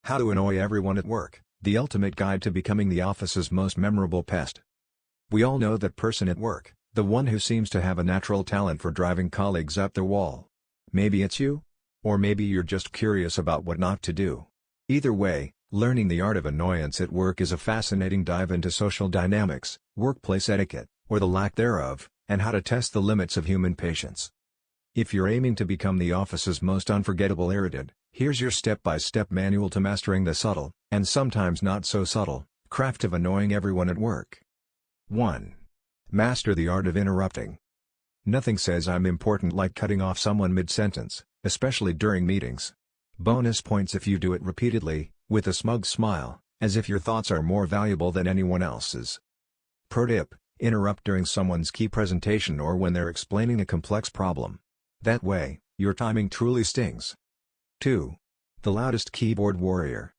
How to annoy everyone at work, the ultimate guide to becoming the office's most memorable pest. We all know that person at work, the one who seems to have a natural talent for driving colleagues up the wall. Maybe it's you? Or maybe you're just curious about what not to do. Either way, learning the art of annoyance at work is a fascinating dive into social dynamics, workplace etiquette, or the lack thereof, and how to test the limits of human patience. If you're aiming to become the office's most unforgettable irritant, here's your step-by-step manual to mastering the subtle, and sometimes not so subtle, craft of annoying everyone at work. 1. Master the art of interrupting. Nothing says I'm important like cutting off someone mid-sentence, especially during meetings. Bonus points if you do it repeatedly, with a smug smile, as if your thoughts are more valuable than anyone else's. Pro tip: interrupt during someone's key presentation or when they're explaining a complex problem. That way, your timing truly stings. 2. The loudest keyboard warrior.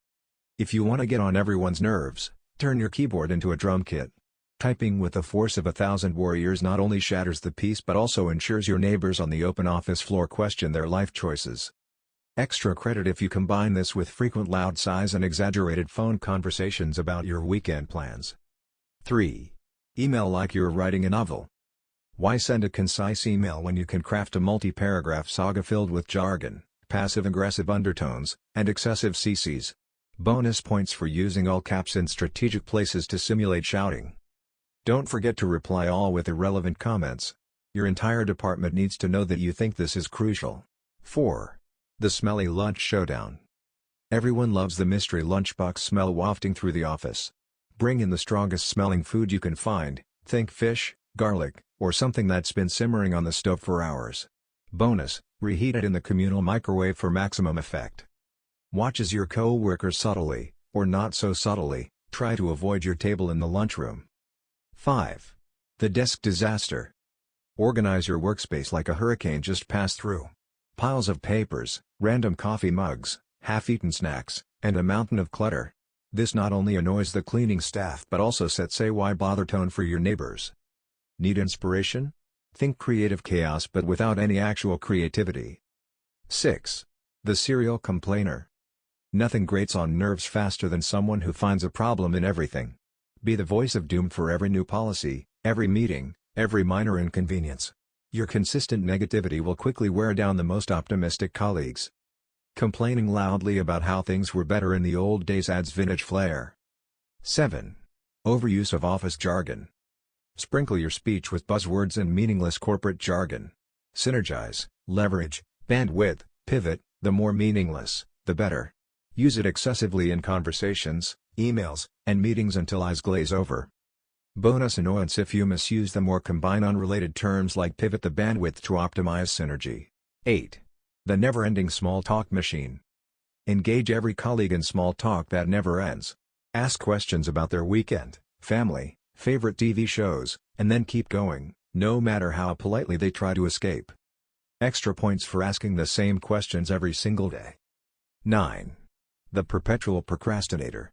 If you want to get on everyone's nerves, turn your keyboard into a drum kit. Typing with the force of 1,000 warriors not only shatters the peace but also ensures your neighbors on the open office floor question their life choices. Extra credit if you combine this with frequent loud sighs and exaggerated phone conversations about your weekend plans. 3. Email like you're writing a novel. Why send a concise email when you can craft a multi-paragraph saga filled with jargon, passive-aggressive undertones, and excessive CCs? Bonus points for using all caps in strategic places to simulate shouting. Don't forget to reply all with irrelevant comments. Your entire department needs to know that you think this is crucial. 4. The smelly lunch showdown. Everyone loves the mystery lunchbox smell wafting through the office. Bring in the strongest smelling food you can find, think fish, garlic, or something that's been simmering on the stove for hours. Bonus: reheat it in the communal microwave for maximum effect. Watch as your co-workers subtly, or not so subtly, try to avoid your table in the lunchroom. 5. The desk disaster. Organize your workspace like a hurricane just passed through. Piles of papers, random coffee mugs, half-eaten snacks, and a mountain of clutter. This not only annoys the cleaning staff but also sets a why bother tone for your neighbors. Need inspiration? Think creative chaos but without any actual creativity. 6. The serial complainer. Nothing grates on nerves faster than someone who finds a problem in everything. Be the voice of doom for every new policy, every meeting, every minor inconvenience. Your consistent negativity will quickly wear down the most optimistic colleagues. Complaining loudly about how things were better in the old days adds vintage flair. 7. Overuse of office jargon. Sprinkle your speech with buzzwords and meaningless corporate jargon. Synergize, leverage, bandwidth, pivot, the more meaningless, the better. Use it excessively in conversations, emails, and meetings until eyes glaze over. Bonus annoyance if you misuse them or combine unrelated terms like pivot the bandwidth to optimize synergy. 8. The never-ending small talk machine. Engage every colleague in small talk that never ends. Ask questions about their weekend, family, favorite TV shows, and then keep going, no matter how politely they try to escape. Extra points for asking the same questions every single day. 9. The perpetual procrastinator.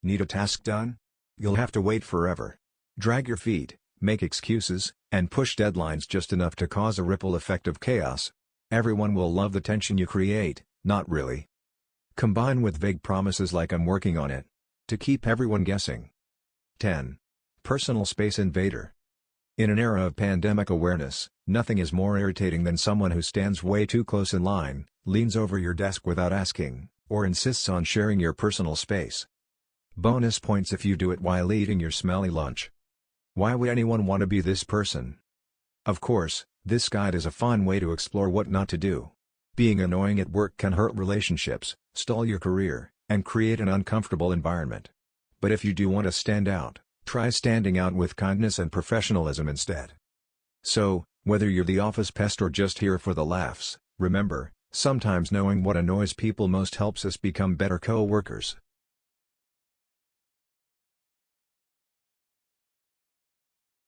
Need a task done? You'll have to wait forever. Drag your feet, make excuses, and push deadlines just enough to cause a ripple effect of chaos. Everyone will love the tension you create, not really. Combine with vague promises like "I'm working on it," to keep everyone guessing. 10. Personal space invader. In an era of pandemic awareness, nothing is more irritating than someone who stands way too close in line, leans over your desk without asking, or insists on sharing your personal space. Bonus points if you do it while eating your smelly lunch. Why would anyone want to be this person? Of course, this guide is a fun way to explore what not to do. Being annoying at work can hurt relationships, stall your career, and create an uncomfortable environment. But if you do want to stand out, try standing out with kindness and professionalism instead. So, whether you're the office pest or just here for the laughs, remember, sometimes knowing what annoys people most helps us become better co-workers.